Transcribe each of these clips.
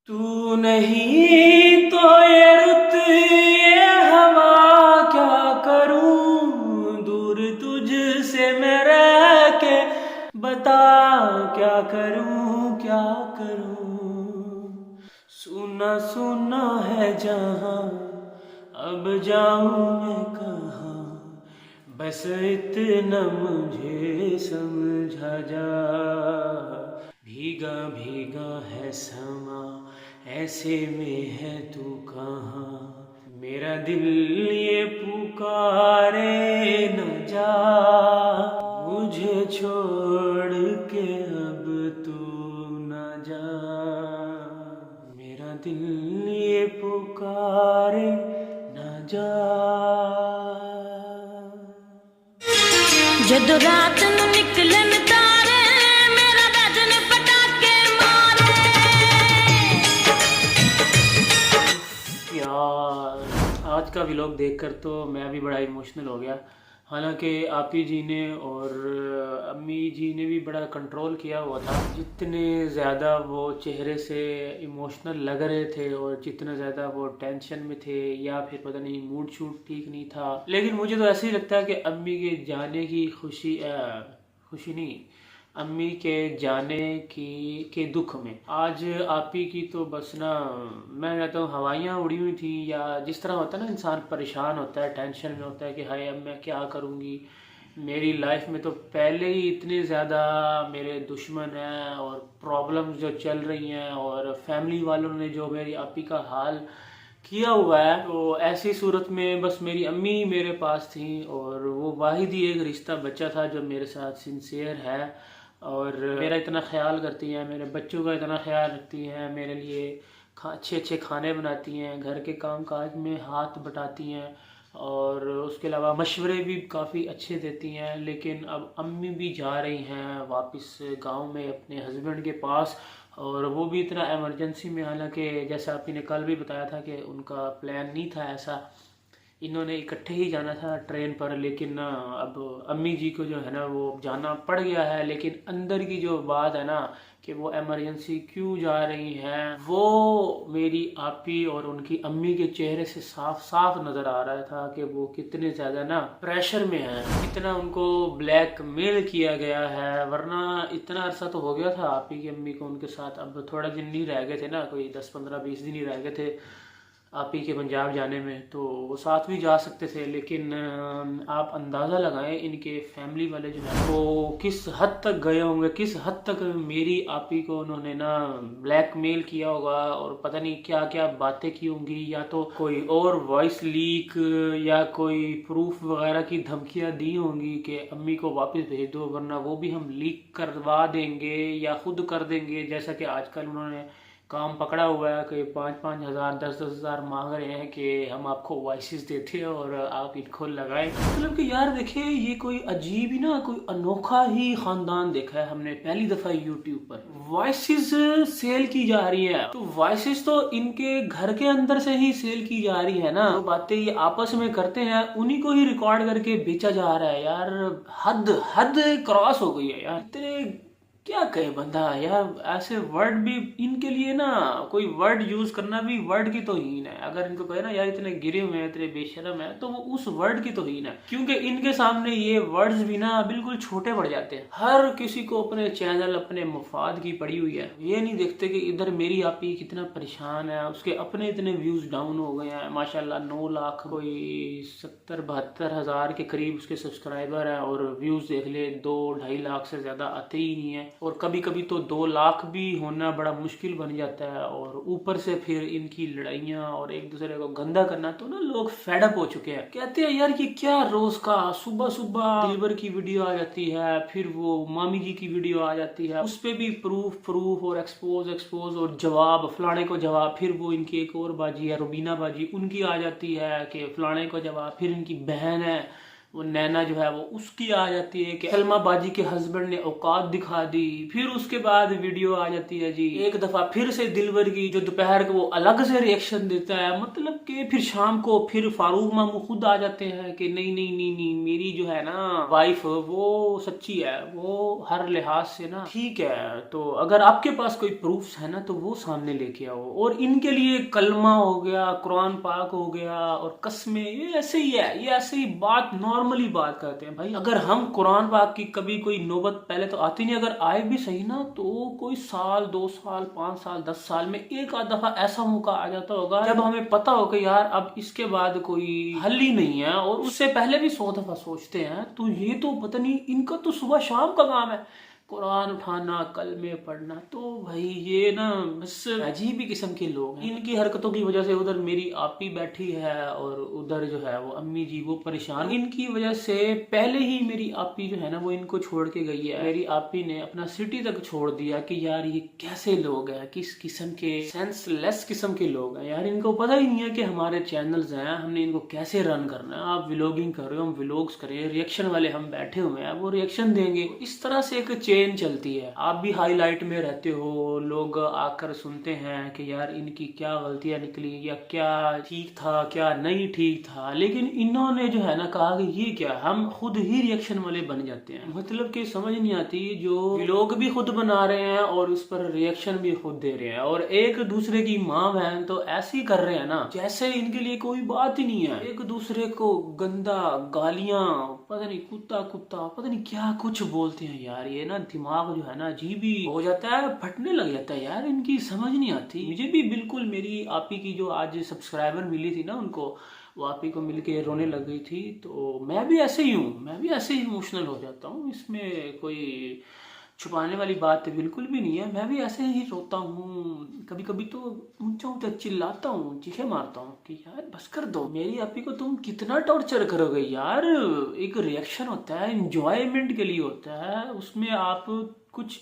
तू नहीं तो ये रुत ये हवा क्या करूं, दूर तुझसे मैं रह के बता क्या करूं क्या करूं। सुना सुना है जहां, अब जाऊं मैं कहां, बस इतना मुझे समझा जा। भीगा भीगा है समा, ऐसे में है तू कहाँ, मेरा दिल ये पुकारे न जा, मुझे छोड़ के अब तू न जा, मेरा दिल ये पुकारे न जा। ਜਦੋਂ ਰਾਤ ਨੂੰ ਨਿਕਲਣ ਤਾਰੇ ਮੇਰਾ ਵਜਨ ਪਟਾਕੇ ਮਾਰੇ। यार आज का व्लॉग देखकर तो मैं भी बड़ा इमोशनल हो गया। हालांकि आपी जी ने और अम्मी जी ने भी बड़ा कंट्रोल किया हुआ था। जितने ज़्यादा वो चेहरे से इमोशनल लग रहे थे और जितना ज़्यादा वो टेंशन में थे या फिर पता नहीं मूड शूड ठीक नहीं था, लेकिन मुझे तो ऐसे ही लगता है कि अम्मी के जाने की खुशी खुशी नहीं, अम्मी के जाने की के दुख में आज आपी की तो बस ना, मैं कहता हूँ हवाइयाँ उड़ी हुई थी। या जिस तरह होता है ना, इंसान परेशान होता है, टेंशन में होता है कि हाय अब मैं क्या करूँगी। मेरी लाइफ में तो पहले ही इतने ज़्यादा मेरे दुश्मन हैं और प्रॉब्लम्स जो चल रही हैं और फैमिली वालों ने जो मेरी आपी का हाल किया हुआ है, तो ऐसी सूरत में बस मेरी अम्मी मेरे पास थी और वो वाहिद ही एक रिश्ता बच्चा था जो मेरे साथ सिंसियर है और मेरा इतना ख्याल करती हैं, मेरे बच्चों का इतना ख्याल रखती हैं, मेरे लिए अच्छे अच्छे खाने बनाती हैं, घर के काम काज में हाथ बटाती हैं और उसके अलावा मशवरे भी काफ़ी अच्छे देती हैं। लेकिन अब अम्मी भी जा रही हैं वापस गांव में अपने हस्बैंड के पास, और वो भी इतना इमरजेंसी में। हालांकि जैसा आपने कल भी बताया था कि उनका प्लान नहीं था ऐसा, इन्होंने इकट्ठे ही जाना था ट्रेन पर, लेकिन ना अब अम्मी जी को जो है ना वो जाना पड़ गया है। लेकिन अंदर की जो बात है ना कि वो इमरजेंसी क्यों जा रही हैं, वो मेरी आपी और उनकी अम्मी के चेहरे से साफ साफ नज़र आ रहा था कि वो कितने ज़्यादा ना प्रेशर में हैं, कितना उनको ब्लैकमेल किया गया है। वरना इतना अरसा तो हो गया था आपी की अम्मी को उनके साथ, अब थोड़ा दिन नहीं रह गए थे ना, कोई 10-15-20 दिन ही रह गए थे आप ही के पंजाब जाने में, तो वो साथ भी जा सकते थे। लेकिन आप अंदाज़ा लगाएं इनके फैमिली वाले जो हैं वो किस हद तक गए होंगे, किस हद तक मेरी आपी को उन्होंने ना ब्लैकमेल किया होगा और पता नहीं क्या क्या बातें की होंगी, या तो कोई और वॉइस लीक या कोई प्रूफ वगैरह की धमकियाँ दी होंगी कि अम्मी को वापस भेज दो वरना वो भी हम लीक करवा देंगे या खुद कर देंगे। जैसा कि आजकल उन्होंने काम पकड़ा हुआ है कि 5-5 हज़ार 10-10 हज़ार मांग रहे हैं कि हम आपको वॉइसेस देते हैं और आप इनको लगाएं। मतलब कि यार देखिए, ये कोई अजीब ही ना, कोई अनोखा ही खानदान देखा है हमने पहली दफ़ा यूट्यूब पर। वॉइसेस सेल की जा रही है, तो वॉइसेस तो इनके घर के अंदर से ही सेल की जा रही है ना, जो बातें ये आपस में करते हैं उन्हीं को ही रिकॉर्ड करके बेचा जा रहा है। यार हद हद क्रॉस हो गई है यार, इतने क्या कहे बंदा यार। ऐसे वर्ड भी इनके लिए ना, कोई वर्ड यूज करना भी वर्ड की तौहीन है। अगर इनको कहे ना यार इतने गिरे हुए हैं, इतने बेशरम है, तो वो उस वर्ड की तौहीन है, क्योंकि इनके सामने ये वर्ड्स भी ना बिल्कुल छोटे पड़ जाते हैं। हर किसी को अपने चैनल अपने मुफाद की पड़ी हुई है, ये नहीं देखते कि इधर मेरी आपी कितना परेशान है, उसके अपने इतने व्यूज डाउन हो गए हैं। माशाल्लाह 9 लाख कोई 70-72 हज़ार के करीब उसके सब्सक्राइबर हैं और व्यूज देख ले 2-2.5 लाख से ज्यादा आते ही नहीं है, और कभी कभी तो 2 लाख भी होना बड़ा मुश्किल बन जाता है। और ऊपर से फिर इनकी लड़ाइयाँ और एक दूसरे को गंदा करना, तो ना लोग फेडअप हो चुके हैं। कहते हैं यार ये क्या रोज का सुबह सुबह दिलबर की वीडियो आ जाती है, फिर वो मामी जी की वीडियो आ जाती है, उस पर भी प्रूफ और एक्सपोज और जवाब, फलाने को जवाब, फिर वो इनकी एक और बाजी है रुबीना बाजी, उनकी आ जाती है कि फलाने को जवाब, फिर इनकी बहन है वो नैना जो है वो उसकी आ जाती है कि सलमा बाजी के हस्बैंड ने औकात दिखा दी, फिर उसके बाद वीडियो आ जाती है जी एक दफा फिर से दिलवर की, जो दोपहर को वो अलग से रिएक्शन देता है। मतलब कि फिर शाम को फिर फारूक मामू खुद आ जाते हैं कि नहीं नहीं नहीं नहीं, मेरी जो है ना वाइफ वो सच्ची है, वो हर लिहाज से ना ठीक है। तो अगर आपके पास कोई प्रूफ्स है ना तो वो सामने लेके आओ। और इनके लिए कलमा हो गया, कुरान पाक हो गया और कस्में, ये ऐसे ही है, ये ऐसे ही बात नॉर्मली बात करते हैं भाई। अगर हम कुरान पाक की कभी कोई नौबत पहले तो आती नहीं, अगर आए भी सही ना तो कोई साल 2 साल 5 साल 10 साल में एक आध दफा ऐसा मौका आ जाता होगा जब हमें पता हो कि यार अब इसके बाद कोई हल ही नहीं है, और उससे पहले भी 100 दफा सोचते हैं। तो ये तो पता नहीं, इनका तो सुबह शाम का काम है कुरान उठाना, कलमे पढ़ना। तो भाई ये ना बस अजीब ही किस्म के लोग हैं। इनकी हरकतों की वजह से उधर मेरी आपी बैठी है और उधर जो है वो अम्मी जी वो परेशान। इनकी वजह से पहले ही मेरी आपी जो है ना वो इनको छोड़ के गई है। मेरी आपी ने अपना सिटी तक छोड़ दिया कि यार ये कैसे लोग हैं, किस किस्म के सेंसलेस किस्म के लोग हैं यार। इनको पता ही नहीं है कि हमारे चैनल्स हैं, हमने इनको कैसे रन करना है। आप व्लॉगिंग कर रहे हो, हम व्लॉग्स करें, रिएक्शन वाले हम बैठे हुए हैं, वो रिएक्शन देंगे। इस तरह से एक चेन चलती है। आप भी हाईलाइट में रहते हो, लोग आकर सुनते हैं कि यार इनकी क्या गलतियां निकली या क्या ठीक था क्या नहीं ठीक था, लेकिन इन्होंने जो है ना कहा कि ये क्या, हम खुद ही रिएक्शन वाले बन जाते हैं। मतलब कि समझ नहीं आती, जो लोग भी खुद बना रहे हैं और उस पर रिएक्शन भी खुद दे रहे हैं, और एक दूसरे की माँ बहन तो ऐसे ही कर रहे हैं ना जैसे इनके लिए कोई बात ही नहीं है। एक दूसरे को गंदा गालियां, पता नहीं कुत्ता कुत्ता, पता नहीं क्या कुछ बोलते हैं यार। ये ना दिमाग जो है ना अजीब ही हो जाता है, फटने लग जाता है यार, इनकी समझ नहीं आती। मुझे भी बिल्कुल मेरी आपी की जो आज सब्सक्राइबर मिली थी ना, उनको वो आपी को मिल के रोने लग गई थी। तो मैं भी ऐसे ही हूँ, मैं भी ऐसे ही इमोशनल हो जाता हूँ। इसमें कोई छुपाने वाली बात बिल्कुल भी नहीं है, मैं भी ऐसे ही रोता हूँ। कभी कभी तो ऊंचा ऊंचा चिल्लाता हूँ, चीखे मारता हूँ कि यार बस कर दो, मेरी आपी को तुम कितना टॉर्चर करोगे यार। एक रिएक्शन होता है, एंजॉयमेंट के लिए होता है, उसमें आप कुछ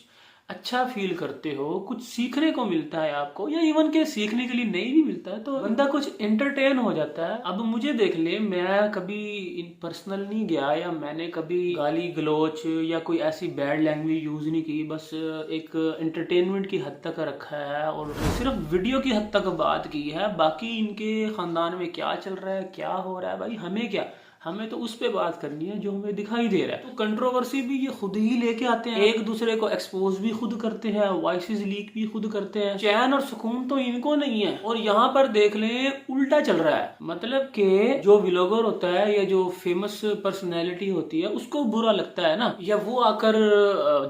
अच्छा फील करते हो, कुछ सीखने को मिलता है आपको, या इवन के सीखने के लिए नहीं भी मिलता है तो बंदा कुछ एंटरटेन हो जाता है। अब मुझे देख ले, मैं कभी पर्सनल नहीं गया, या मैंने कभी गाली गलोच या कोई ऐसी बैड लैंग्वेज यूज नहीं की, बस एक एंटरटेनमेंट की हद तक रखा है और सिर्फ वीडियो की हद तक बात की है। बाकी इनके खानदान में क्या चल रहा है, क्या हो रहा है, भाई हमें क्या, हमें तो उस पे बात करनी है जो हमें दिखाई दे रहा है। तो कंट्रोवर्सी भी ये खुद ही लेके आते हैं, एक दूसरे को एक्सपोज भी खुद करते हैं, वॉइसेस लीक भी खुद करते हैं। चैन और सुकून तो इनको नहीं है। और यहाँ पर देख लें उल्टा चल रहा है, मतलब कि जो व्लॉगर होता है या जो फेमस पर्सनैलिटी होती है उसको बुरा लगता है ना, या वो आकर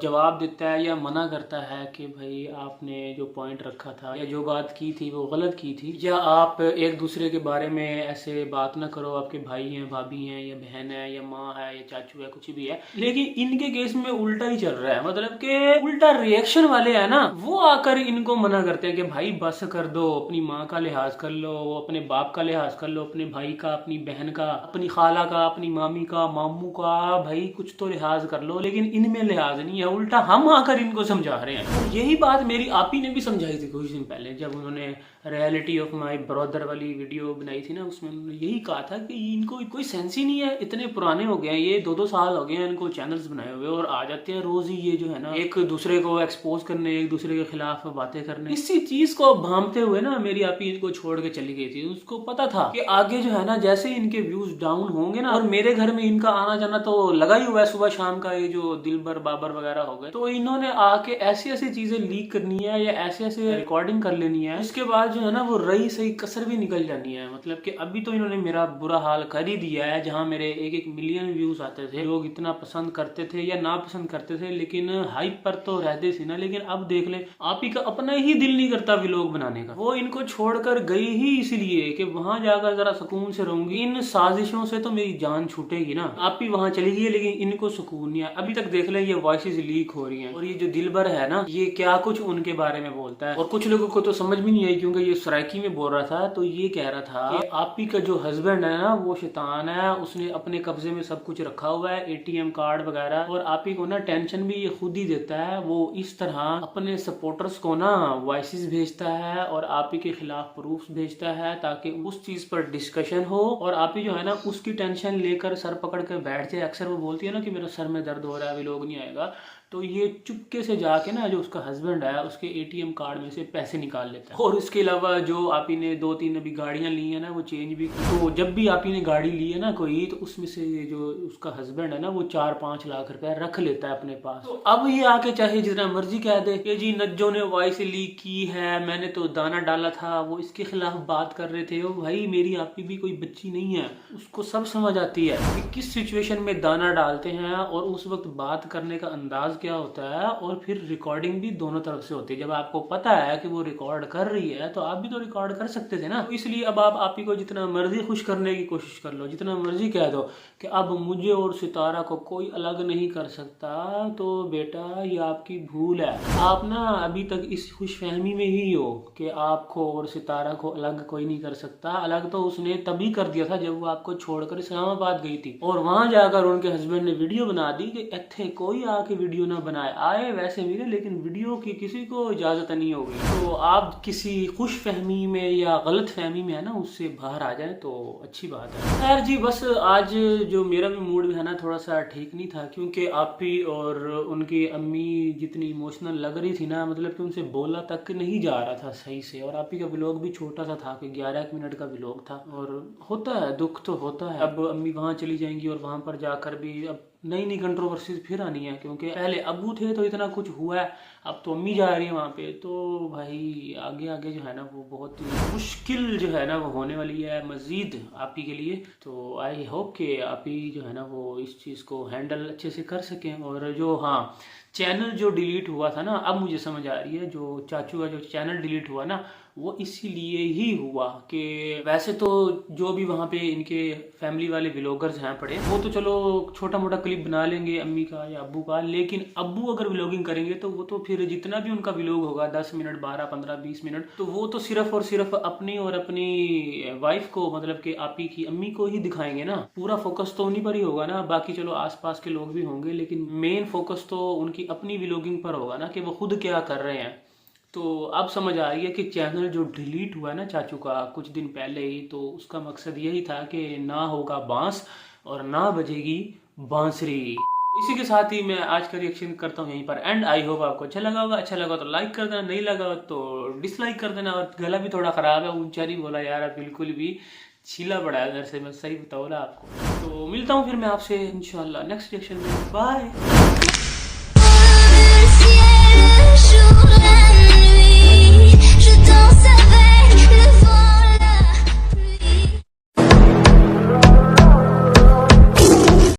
जवाब देता है या मना करता है कि भाई आपने जो पॉइंट रखा था या जो बात की थी वो गलत की थी, या आप एक दूसरे के बारे में ऐसे बात ना करो, आपके भाई हैं भाभी है या बहन है या माँ है या चाचू है, कुछ भी है। लेकिन इनके केस में उल्टा ही चल रहा है, मतलब कि उल्टा रिएक्शन वाले है ना वो आकर इनको मना करते हैं कि भाई बस कर दो, अपनी माँ का लिहाज कर लो, अपने बाप का लिहाज कर लो, अपने भाई का, अपनी बहन का, अपनी खाला का, अपनी मामी का, मामू का, भाई कुछ तो लिहाज कर लो। लेकिन इनमें लिहाज नहीं है, उल्टा हम आकर इनको समझा रहे हैं। तो यही बात मेरी आपी ने भी समझाई थी कुछ दिन पहले, जब उन्होंने रियलिटी ऑफ माई ब्रदर वाली वीडियो बनाई थी ना, उसमें उन्होंने यही कहा था कि इनको कोई सेंस ही नहीं है, इतने पुराने हो गए हैं ये, 2-2 साल हो गए हैं इनको चैनल्स बनाए हुए, और आ जाते हैं रोज ही ये जो है ना एक दूसरे को एक्सपोज करने, एक दूसरे के खिलाफ बातें करने। इसी चीज को भांपते हुए ना मेरी आपी इनको छोड़ के चली गई थी। उसको पता था कि आगे जो है ना जैसे इनके व्यूज डाउन होंगे ना, और मेरे घर में इनका आना जाना तो लगा ही हुआ है सुबह शाम का, ये जो दिलबर बाबर वगैरह हो गए, तो इन्होंने आके ऐसी ऐसी चीजें लीक करनी है या ऐसे ऐसे रिकॉर्डिंग कर लेनी है, इसके बाद जो है ना वो रही सही कसर भी निकल जानी है। मतलब कि अभी तो इन्होंने मेरा बुरा हाल कर ही दिया है, जहां मेरे 1-1 मिलियन व्यूज आते थे, लोग इतना पसंद करते थे या ना पसंद करते थे, लेकिन हाइप पर तो रहते थे ना। लेकिन अब देख ले, आप ही का अपना ही दिल नहीं करता व्लॉग बनाने का, वो इनको छोड़कर गई ही इसलिए कि वहां जाकर जरा सुकून से रहूंगी। इन साजिशों से तो मेरी जान छूटेगी ना। आप ही वहां चली गई लेकिन इनको सुकून नहीं है। अभी तक देख ले ये वॉइसेस लीक हो रही हैं, और ये जो दिलबर है ना ये क्या कुछ उनके बारे में बोलता है, और कुछ लोगों को तो समझ भी नहीं आई, क्योंकि ये सराइकी में बोल रहा था। तो ये कह रहा था कि आप ही का जो हस्बैंड है ना वो शैतान है, उसने अपने कब्जे में सब कुछ रखा हुआ है, एटीएम कार्ड वगैरह, और आप ही को ना टेंशन भी ये खुद ही देता है। वो इस तरह अपने सपोर्टर्स को ना वॉइसेस भेजता है और आप ही के खिलाफ प्रूफ्स भेजता है ताकि उस चीज पर डिस्कशन हो, और आप ही जो है ना उसकी टेंशन लेकर सर पकड़ कर बैठ जाए। अक्सर वो बोलती है ना कि मेरा सर में दर्द हो रहा है, व्लॉग नहीं आएगा, तो ये चुपके से जाके ना जो उसका हस्बैंड है उसके एटीएम कार्ड में से पैसे निकाल लेता है। और इसके अलावा जो आप ही ने 2-3 अभी गाड़ियां ली है ना वो चेंज भी की। तो जब भी आप ही ने गाड़ी ली है ना कोई, तो उसमें से जो उसका हस्बैंड है ना वो 4-5 लाख रुपए रख लेता है अपने पास। तो अब ये आके चाहे जितना मर्जी कह दे कि जी नज्जो ने वॉइस लीक की है, मैंने तो दाना डाला था, वो इसके खिलाफ बात कर रहे थे। ओ भाई मेरी आपी भी कोई बच्ची नहीं है, उसको सब समझ आती है कि किस सिचुएशन में दाना डालते हैं और उस वक्त बात करने का अंदाज क्या होता है, और फिर रिकॉर्डिंग भी दोनों तरफ से होती है। जब आपको पता है कि वो रिकॉर्ड कर रही है तो आप भी तो रिकॉर्ड कर सकते थे ना। तो इसलिए अब आप आपी को जितना मर्जी खुश करने की कोशिश कर लो, जितना मर्जी कह दो कि अब मुझे और सितारा को कोई अलग नहीं कर सकता, तो बेटा ये आपकी भूल है। आप ना अभी तक इस खुशफहमी में ही हो कि आपको और सितारा को अलग कोई नहीं कर सकता। अलग तो उसने तभी कर दिया था जब वो आपको छोड़कर इस्लामाबाद गई थी, और वहां जाकर उनके हस्बैंड ने वीडियो बना दी कि इत्थे कोई आके वीडियो ना बनाए, आए वैसे मिले लेकिन वीडियो की किसी को इजाजत नहीं होगी। तो आप किसी खुश फहमी में या गलत फहमी में है ना उससे बाहर आ जाए तो अच्छी बात है। खैर जी, बस आज जो मेरा भी मूड है ना थोड़ा सा ठीक नहीं था, क्योंकि आपी और उनकी अम्मी जितनी इमोशनल लग रही थी ना, मतलब कि उनसे बोला तक नहीं जा रहा था सही से। और आपी का व्लॉग भी छोटा सा था कि 11 मिनट का व्लॉग था, और होता है दुख तो होता है। अब अम्मी वहाँ चली जाएंगी और वहाँ पर जाकर भी अब नई नई कंट्रोवर्सीज फिर आनी है, क्योंकि पहले अबू थे तो इतना कुछ हुआ है, अब तो अम्मी जा रही है वहाँ पे। तो भाई आगे आगे जो है ना वो बहुत ही मुश्किल जो है ना वो होने वाली है मज़ीद आपी के लिए। तो आई होप कि आपी जो है ना वो इस चीज़ को हैंडल अच्छे से कर सकें। और जो हाँ चैनल जो डिलीट हुआ था ना, अब मुझे समझ आ रही है, जो चाचू का जो चैनल डिलीट हुआ ना वो इसीलिए ही हुआ कि वैसे तो जो भी वहाँ पे इनके फैमिली वाले व्लॉगर्स हैं पड़े, वो तो चलो छोटा मोटा क्लिप बना लेंगे अम्मी का या अब्बू का, लेकिन अब्बू अगर व्लॉगिंग करेंगे तो वो तो फिर जितना भी उनका व्लॉग होगा 10 मिनट 12 15 20 मिनट, तो वो तो सिर्फ और सिर्फ अपनी और अपनी वाइफ को, मतलब कि आपी की अम्मी को ही दिखाएंगे ना। पूरा फोकस तो उन्हीं पर ही होगा ना, बाकी चलो आसपास के लोग भी होंगे, लेकिन मेन फोकस तो उनकी अपनी व्लॉगिंग पर होगा ना कि वो खुद क्या कर रहे हैं। तो अब समझ आ रही है कि चैनल जो डिलीट हुआ ना चाचू का कुछ दिन पहले ही, तो उसका मकसद यही था कि ना होगा बांस और ना बजेगी बांसुरी। इसी के साथ ही मैं आज का रिएक्शन करता हूँ यहीं पर एंड। आई होप आपको अच्छा लगा होगा, अच्छा लगा तो लाइक कर देना, नहीं लगा तो डिसलाइक कर देना। और गला भी थोड़ा ख़राब है, ऊंचा नहीं बोला यार, बिल्कुल भी छीला पड़ा है घर से, मैं सही बताऊँ ना आपको। तो मिलता हूँ फिर मैं आपसे इंशाल्लाह नेक्स्ट रिएक्शन में। बाय।